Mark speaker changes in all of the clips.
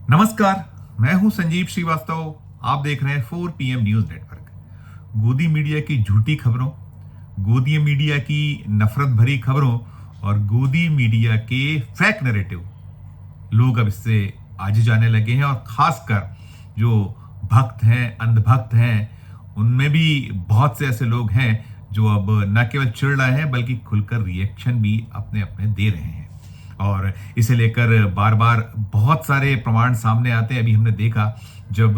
Speaker 1: नमस्कार। मैं हूं संजीव श्रीवास्तव। आप देख रहे हैं 4 PM न्यूज नेटवर्क। गोदी मीडिया की झूठी खबरों, गोदी मीडिया की नफरत भरी खबरों और गोदी मीडिया के फेक नैरेटिव लोग अब इससे आगे जाने लगे हैं। और खासकर जो भक्त हैं, अंधभक्त हैं, उनमें भी बहुत से ऐसे लोग हैं जो अब न केवल चिढ़ रहे हैं बल्कि खुलकर रिएक्शन भी अपने अपने दे रहे हैं। और इसे लेकर बार बार बहुत सारे प्रमाण सामने आते हैं। अभी हमने देखा जब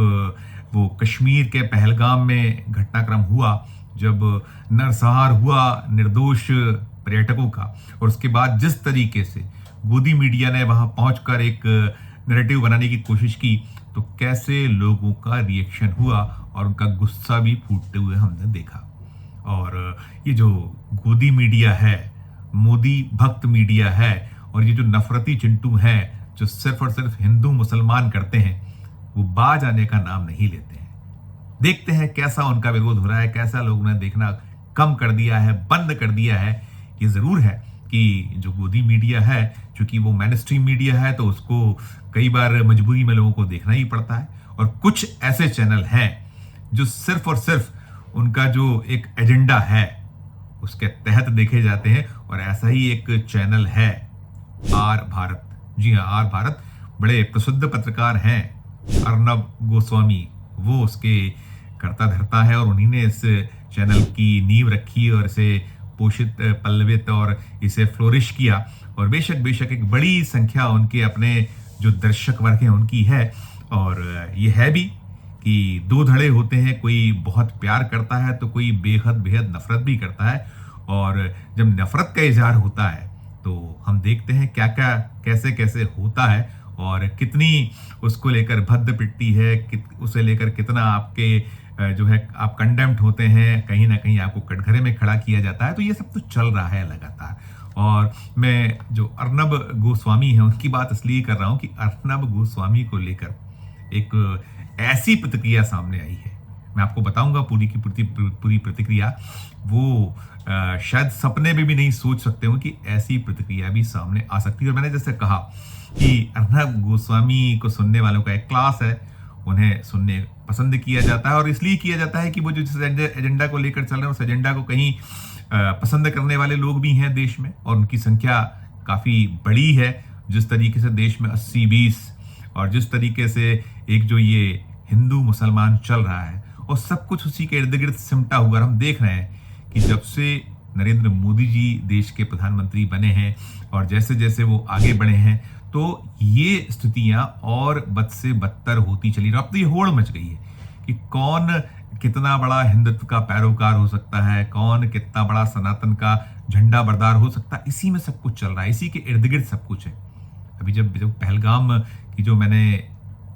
Speaker 1: वो कश्मीर के पहलगाम में घटनाक्रम हुआ, जब नरसंहार हुआ निर्दोष पर्यटकों का, और उसके बाद जिस तरीके से गोदी मीडिया ने वहां पहुंचकर एक नैरेटिव बनाने की कोशिश की, तो कैसे लोगों का रिएक्शन हुआ और उनका गुस्सा भी फूटते हुए हमने देखा। और ये जो गोदी मीडिया है, मोदी भक्त मीडिया है, और ये जो नफरती चिंटू हैं जो सिर्फ और सिर्फ हिंदू मुसलमान करते हैं, वो बाज आने का नाम नहीं लेते हैं। देखते हैं कैसा उनका विरोध हो रहा है, कैसा लोगों ने देखना कम कर दिया है, बंद कर दिया है। ये जरूर है कि जो गोदी मीडिया है, चूंकि वो मेन स्ट्रीम मीडिया है, तो उसको कई बार मजबूरी में लोगों को देखना ही पड़ता है। और कुछ ऐसे चैनल हैं जो सिर्फ और सिर्फ उनका जो एक एजेंडा है उसके तहत देखे जाते हैं। और ऐसा ही एक चैनल है आर भारत। जी हाँ, आर भारत। बड़े प्रसिद्ध पत्रकार हैं अर्नब गोस्वामी, वो उसके कर्ता धर्ता है, और उन्हीं ने इस चैनल की नींव रखी और इसे पोषित, पल्लवित और इसे फ्लोरिश किया। और बेशक बेशक एक बड़ी संख्या उनके अपने जो दर्शक वर्ग हैं उनकी है। और ये है भी कि दो धड़े होते हैं, कोई बहुत प्यार करता है तो कोई बेहद बेहद नफरत भी करता है। और जब नफरत का इजहार होता है तो हम देखते हैं क्या क्या कैसे कैसे होता है, और कितनी उसको लेकर भद्द पिटती है, उसे लेकर कितना आपके जो है आप कंडेम्ड होते हैं, कहीं ना कहीं आपको कटघरे में खड़ा किया जाता है। तो ये सब तो चल रहा है लगातार। और मैं जो अर्नब गोस्वामी है उनकी बात इसलिए कर रहा हूं कि अर्नब गोस्वामी को लेकर एक ऐसी प्रतिक्रिया सामने आई है, मैं आपको बताऊंगा पूरी की पूरी प्रतिक्रिया। वो शायद सपने में भी नहीं सोच सकते हो कि ऐसी प्रतिक्रिया भी सामने आ सकती है। और मैंने जैसे कहा कि अर्नब गोस्वामी को सुनने वालों का एक क्लास है, उन्हें सुनने पसंद किया जाता है। और इसलिए किया जाता है कि वो जो जिस एजेंडा को लेकर चल रहे हैं उस एजेंडा को कहीं पसंद करने वाले लोग भी हैं देश में, और उनकी संख्या काफी बड़ी है। जिस तरीके से देश में 80-20 और जिस तरीके से एक जो ये हिंदू मुसलमान चल रहा है, और सब कुछ उसी के इर्द गिर्द सिमटा हुआ। हम देख रहे हैं कि जब से नरेंद्र मोदी जी देश के प्रधानमंत्री बने हैं और जैसे जैसे वो आगे बढ़े हैं, तो ये स्थितियां और बद से बदतर होती चली। अब तो ये होड़ मच गई है कि कौन कितना बड़ा हिंदुत्व का पैरोकार हो सकता है, कौन कितना बड़ा सनातन का झंडा बरदार हो सकता है। इसी में सब कुछ चल रहा है, इसी के इर्द गिर्द सब कुछ है। अभी जब पहलगाम की जो मैंने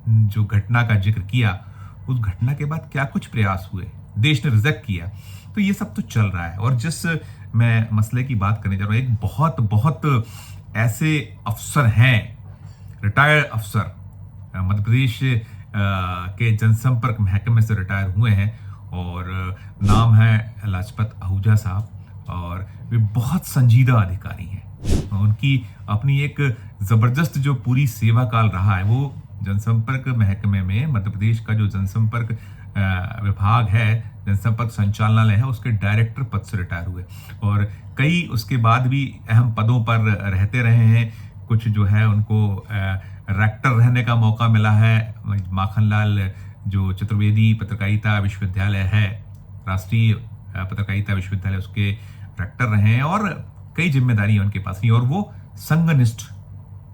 Speaker 1: जो घटना का जिक्र किया, उस घटना के बाद क्या कुछ प्रयास हुए, देश ने रिजेक्ट किया, तो ये सब तो चल रहा है। और जिस मैं मसले की बात करने जा रहा हूं, एक बहुत बहुत ऐसे अफसर हैं, रिटायर्ड अफसर, मध्य प्रदेश के जनसंपर्क महकमे से रिटायर हुए हैं, और नाम है लाजपत आहूजा साहब। और वे बहुत संजीदा अधिकारी हैं। उनकी अपनी एक जबरदस्त जो पूरी सेवा काल रहा है, वो जनसंपर्क महकमे में मध्य प्रदेश का जो जनसंपर्क विभाग है, जनसंपर्क संचालनालय है, उसके डायरेक्टर पद से रिटायर हुए। और कई उसके बाद भी अहम पदों पर रहते रहे हैं। कुछ जो है उनको रेक्टर रहने का मौका मिला है। माखनलाल जो चतुर्वेदी पत्रकारिता विश्वविद्यालय है, राष्ट्रीय पत्रकारिता विश्वविद्यालय, उसके रेक्टर रहे हैं, और कई जिम्मेदारियां उनके पास रही। और वो संघनिष्ठ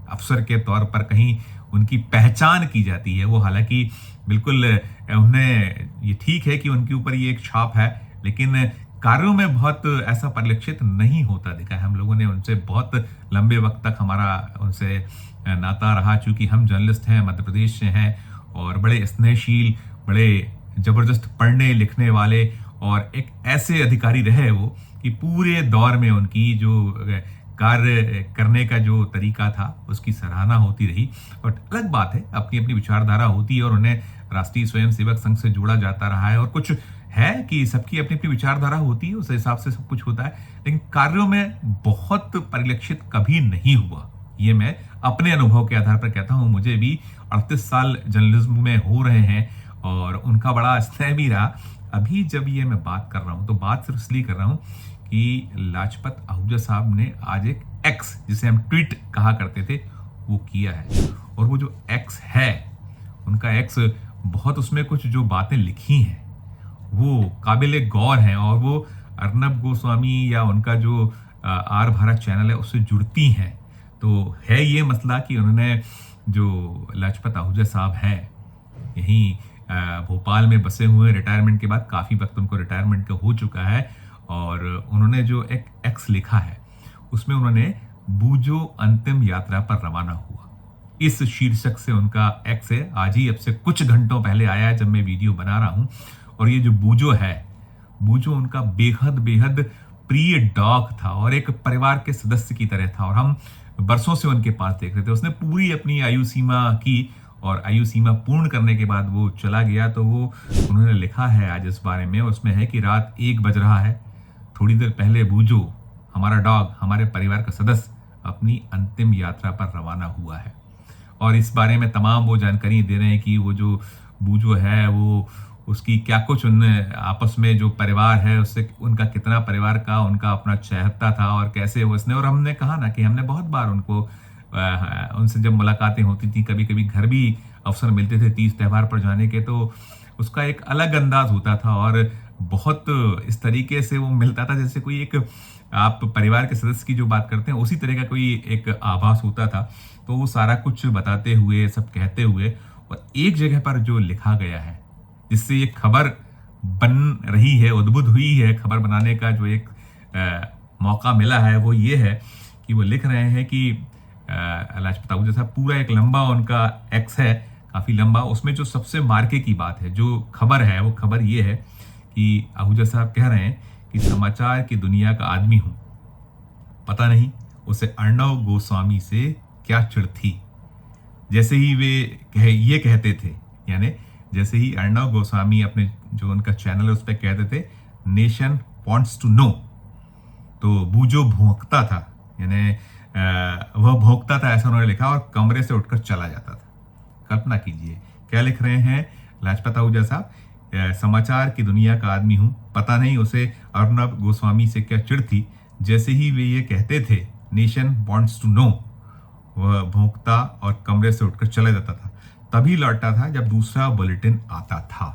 Speaker 1: अफसर के तौर पर कहीं उनकी पहचान की जाती है। वो हालांकि बिल्कुल उन्हें ये ठीक है कि उनके ऊपर ये एक छाप है, लेकिन कार्यों में बहुत ऐसा परिलक्षित नहीं होता दिखा है। हम लोगों ने उनसे बहुत लंबे वक्त तक हमारा उनसे नाता रहा, चूंकि हम जर्नलिस्ट हैं, मध्य प्रदेश से हैं, और बड़े स्नेहशील, बड़े जबरदस्त पढ़ने लिखने वाले, और एक ऐसे अधिकारी रहे वो कि पूरे दौर में उनकी जो कार्य करने का जो तरीका था उसकी सराहना होती रही। और अलग बात है, अपनी अपनी विचारधारा होती है, और उन्हें राष्ट्रीय स्वयंसेवक संघ से जोड़ा जाता रहा है। और कुछ है कि सबकी अपनी अपनी विचारधारा होती है, उस हिसाब से सब कुछ होता है, लेकिन कार्यों में बहुत परिलक्षित कभी नहीं हुआ। ये मैं अपने अनुभव के आधार पर कहता हूँ। मुझे भी 38 साल जर्नलिज्म में हो रहे हैं और उनका बड़ा स्नेह भी रहा। अभी जब ये मैं बात कर रहा हूँ तो बात सिर्फ इसलिए कर रहा हूँ कि लाजपत आहूजा साहब ने आज एक एक्स, जिसे हम ट्वीट कहा करते थे, वो किया है। और वो जो एक्स है, उनका एक्स, बहुत उसमें कुछ जो बातें लिखी हैं वो काबिले गौर हैं और वो अर्नब गोस्वामी या उनका जो आर भारत चैनल है उससे जुड़ती हैं। तो है ये मसला कि उन्होंने, जो लाजपत आहूजा साहब हैं, यहीं भोपाल में बसे हुए, रिटायरमेंट के बाद काफ़ी वक्त उनको रिटायरमेंट का हो चुका है, और उन्होंने जो एक एक्स लिखा है उसमें उन्होंने बूजो अंतिम यात्रा पर रवाना हुआ, इस शीर्षक से उनका एक्स है। आज ही अब से कुछ घंटों पहले आया है जब मैं वीडियो बना रहा हूं। और ये जो बूजो है, बूजो उनका बेहद बेहद प्रिय डॉग था और एक परिवार के सदस्य की तरह था, और हम बरसों से उनके पास देख रहे थे। उसने पूरी अपनी आयु सीमा की और आयु सीमा पूर्ण करने के बाद वो चला गया। तो वो उन्होंने लिखा है आज इस बारे में, उसमें है कि रात 1 बज रहा है, थोड़ी देर पहले बूजो, हमारा डॉग, हमारे परिवार का सदस्य, अपनी अंतिम यात्रा पर रवाना हुआ है। और इस बारे में तमाम वो जानकारी दे रहे हैं कि वो जो बूजो है वो, उसकी क्या कुछ उन आपस में जो परिवार है उससे उनका कितना परिवार का उनका अपना चाहता था, और कैसे वो उसने, और हमने कहा ना कि हमने बहुत बार उनको उनसे जब मुलाकातें होती थी, कभी कभी घर भी अवसर मिलते थे तीज त्यौहार पर जाने के, तो उसका एक अलग अंदाज होता था और बहुत इस तरीके से वो मिलता था जैसे कोई एक, आप परिवार के सदस्य की जो बात करते हैं उसी तरह का कोई एक आभास होता था। तो वो सारा कुछ बताते हुए, सब कहते हुए, और एक जगह पर जो लिखा गया है जिससे ये खबर बन रही है, उद्भुत हुई है, खबर बनाने का जो एक मौका मिला है, वो ये है कि वो लिख रहे हैं कि लाजपत आहूजा साहब, पूरा एक लंबा उनका एक्स है, काफी लंबा। उसमें जो सबसे मार्के की बात है, जो खबर है, वो खबर ये है कि आहूजा साहब कह रहे हैं कि समाचार की दुनिया का आदमी हूं, पता नहीं उसे अर्णव गोस्वामी से क्या चिढ़ थी। जैसे ही वे ये कहते थे, यानी जैसे ही अर्णव गोस्वामी अपने जो उनका चैनल है उस पर कहते थे नेशन वांट्स टू नो, तो बूजो भौंकता था, यानी वह भौंकता था, ऐसा उन्होंने लिखा, और कमरे से उठकर चला जाता था। कल्पना कीजिए क्या लिख रहे हैं लाजपत आहूजा साहब, समाचार की दुनिया का आदमी हूं, पता नहीं उसे अर्नब गोस्वामी से क्या चिढ़ थी। जैसे ही वे ये कहते थे नेशन वांट्स टू नो, वह भौंकता और कमरे से उठकर चला जाता था, तभी लौटता था जब दूसरा बुलेटिन आता था।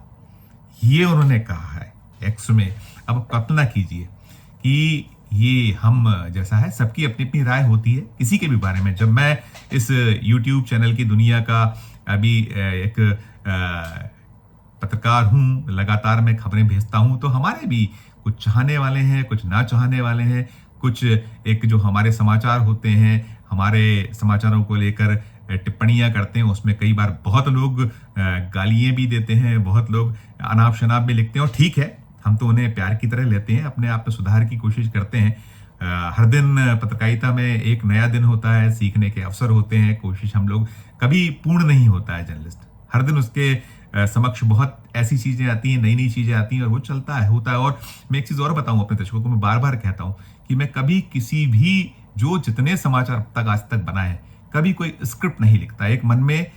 Speaker 1: ये उन्होंने कहा है एक्स में। अब कल्पना कीजिए कि ये हम जैसा है, सबकी अपनी अपनी राय होती है किसी के भी बारे में। जब मैं इस YouTube चैनल की दुनिया का अभी एक पत्रकार हूं, लगातार मैं खबरें भेजता हूं, तो हमारे भी कुछ चाहने वाले हैं, कुछ ना चाहने वाले हैं, कुछ एक जो हमारे समाचार होते हैं, हमारे समाचारों को लेकर टिप्पणियां करते हैं, उसमें कई बार बहुत लोग गालियां भी देते हैं, बहुत लोग अनाप शनाप भी लिखते हैं, और ठीक है, हम तो उन्हें प्यार की तरह लेते हैं, अपने आप में सुधार की कोशिश करते हैं। हर दिन पत्रकारिता में एक नया दिन होता है, सीखने के अवसर होते हैं, कोशिश हम लोग, कभी पूर्ण नहीं होता है जर्नलिस्ट, हर दिन उसके समक्ष बहुत ऐसी चीजें आती हैं, नई नई चीजें आती हैं, और वो चलता है, होता है। और मैं एक चीज और बताऊं अपने दर्शकों को, मैं बार बार कहता हूं कि मैं कभी किसी भी, जो जितने समाचार तक आज तक बनाए, कभी कोई स्क्रिप्ट नहीं लिखता, एक मन में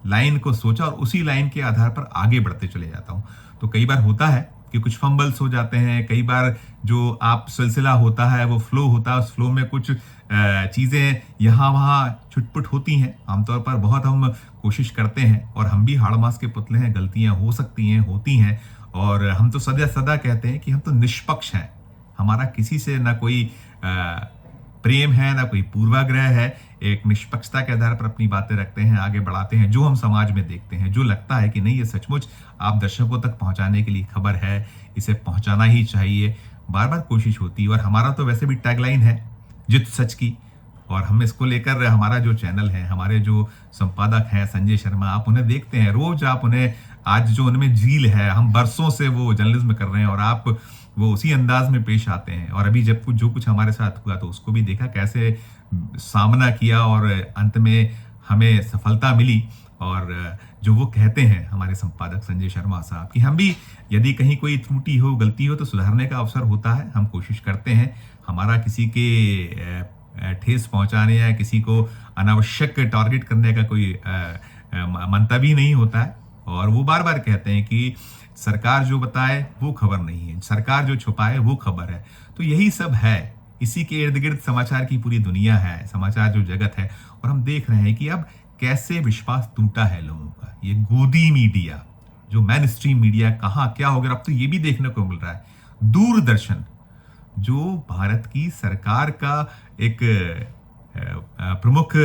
Speaker 1: लाइन को सोचा और उसी लाइन के आधार पर आगे बढ़ते चले जाता हूं। तो कई बार होता है कि कुछ फंबल्स हो जाते हैं, कई बार जो आप सिलसिला होता है, वो फ्लो होता है, उस फ्लो में कुछ चीजें यहाँ वहाँ छुटपुट होती हैं। आमतौर पर बहुत हम कोशिश करते हैं, और हम भी हाड़ मास के पुतले हैं, गलतियां हो सकती हैं, होती हैं, और हम तो सदा सदा कहते हैं कि हम तो निष्पक्ष हैं, हमारा किसी से ना कोई प्रेम है, ना कोई पूर्वाग्रह है, एक निष्पक्षता के आधार पर अपनी बातें रखते हैं, आगे बढ़ाते हैं, जो हम समाज में देखते हैं, जो लगता है कि नहीं ये सचमुच आप दर्शकों तक पहुंचाने के लिए खबर है, इसे पहुंचाना ही चाहिए, बार बार कोशिश होती है। और हमारा तो वैसे भी टैगलाइन है जित सच की, और हम इसको लेकर हमारा जो चैनल है, हमारे जो संपादक हैं संजय शर्मा, आप उन्हें देखते हैं रोज, आप उन्हें, आज जो उनमें झील है, हम बरसों से वो जर्नलिज्म कर रहे हैं, और आप वो उसी अंदाज में पेश आते हैं। और अभी जब कुछ जो कुछ हमारे साथ हुआ तो उसको भी देखा, कैसे सामना किया, और अंत में हमें सफलता मिली। और जो वो कहते हैं हमारे संपादक संजय शर्मा साहब कि हम भी, यदि कहीं कोई त्रुटि हो, गलती हो, तो सुधारने का अवसर होता है, हम कोशिश करते हैं। हमारा किसी के ठेस पहुंचाने या किसी को अनावश्यक टारगेट करने का कोई मंतव्य ही नहीं होता है। और वो बार बार कहते हैं कि सरकार जो बताए वो खबर नहीं है, सरकार जो छुपाए वो खबर है। तो यही सब है, इसी के इर्द गिर्द समाचार की पूरी दुनिया है, समाचार जो जगत है। और हम देख रहे हैं कि अब कैसे विश्वास टूटा है लोगों का। ये गोदी मीडिया, जो मेन स्ट्रीम मीडिया, कहाँ क्या हो गया। अब तो ये भी देखने को मिल रहा है, दूरदर्शन जो भारत की सरकार का एक प्रमुख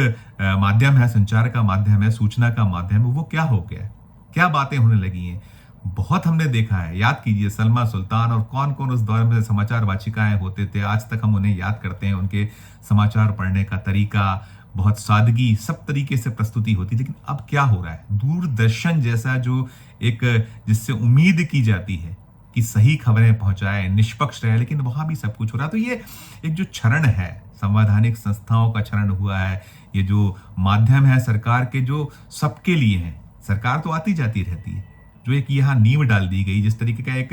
Speaker 1: माध्यम है, संचार का माध्यम है, सूचना का माध्यम है, वो क्या हो गया है, क्या बातें होने लगी हैं। बहुत हमने देखा है, याद कीजिए सलमा सुल्तान और कौन कौन उस दौर में समाचार वाचिकाएं होते थे, आज तक हम उन्हें याद करते हैं। उनके समाचार पढ़ने का तरीका, बहुत सादगी, सब तरीके से प्रस्तुति होती। लेकिन अब क्या हो रहा है, दूरदर्शन जैसा जो एक जिससे उम्मीद की जाती है कि सही खबरें पहुंचाए, निष्पक्ष रहे, लेकिन वहां भी सब कुछ हो रहा है। तो ये एक जो क्षरण है, संवैधानिक संस्थाओं का क्षरण हुआ है। ये जो माध्यम है सरकार के, जो सबके लिए है, सरकार तो आती जाती रहती है, जो एक यहाँ नींव डाल दी गई, जिस तरीके का एक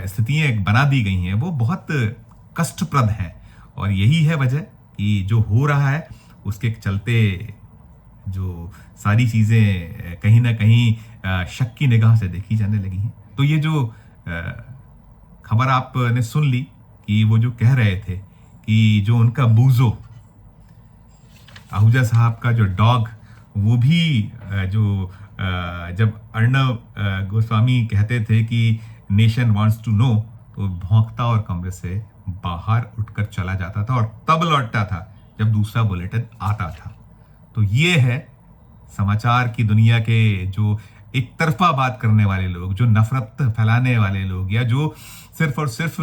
Speaker 1: स्थितियां बना दी गई हैं, वो बहुत कष्टप्रद है। और यही है वजह कि जो हो रहा है उसके चलते जो सारी चीजें कहीं ना कहीं शक की निगाह से देखी जाने लगी हैं। तो ये जो खबर आपने सुन ली कि वो जो कह रहे थे कि जो उनका बूजो, आहूजा साहब का जो डॉग, वो भी जो जब अर्णव गोस्वामी कहते थे कि नेशन वांट्स टू नो, तो भौंकता और कमरे से बाहर उठकर चला जाता था और तब लौटता था जब दूसरा बुलेटिन आता था। तो ये है समाचार की दुनिया के जो एक तरफा बात करने वाले लोग, जो नफरत फैलाने वाले लोग, या जो सिर्फ और सिर्फ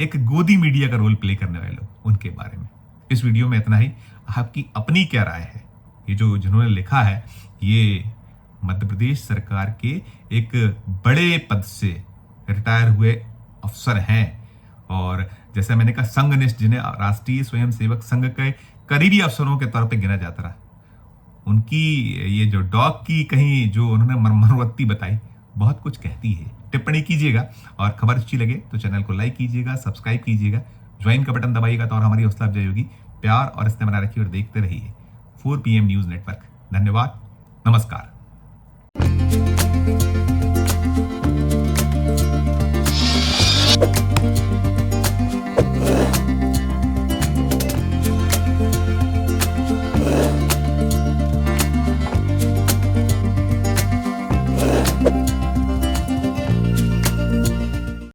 Speaker 1: एक गोदी मीडिया का रोल प्ले करने वाले लोग, उनके बारे में इस वीडियो में इतना ही। आपकी अपनी क्या राय है? ये जो जिन्होंने लिखा है, ये मध्य प्रदेश सरकार के एक बड़े पद से रिटायर हुए अफसर हैं, और जैसा मैंने कहा, संघनिष्ठ, जिन्हें राष्ट्रीय स्वयंसेवक संघ के करीबी अफसरों के तौर पे गिना जाता रहा, उनकी ये जो डॉग की कहीं जो उन्होंने मनोवृत्ति बताई, बहुत कुछ कहती है। टिप्पणी कीजिएगा, और खबर अच्छी लगे तो चैनल को लाइक कीजिएगा, सब्सक्राइब कीजिएगा, ज्वाइन का बटन दबाइएगा, तो और हमारी हौसला अफजाई होगी। प्यार और स्नेह बनाए रखिए और देखते रहिए 4 PM न्यूज नेटवर्क। धन्यवाद, नमस्कार।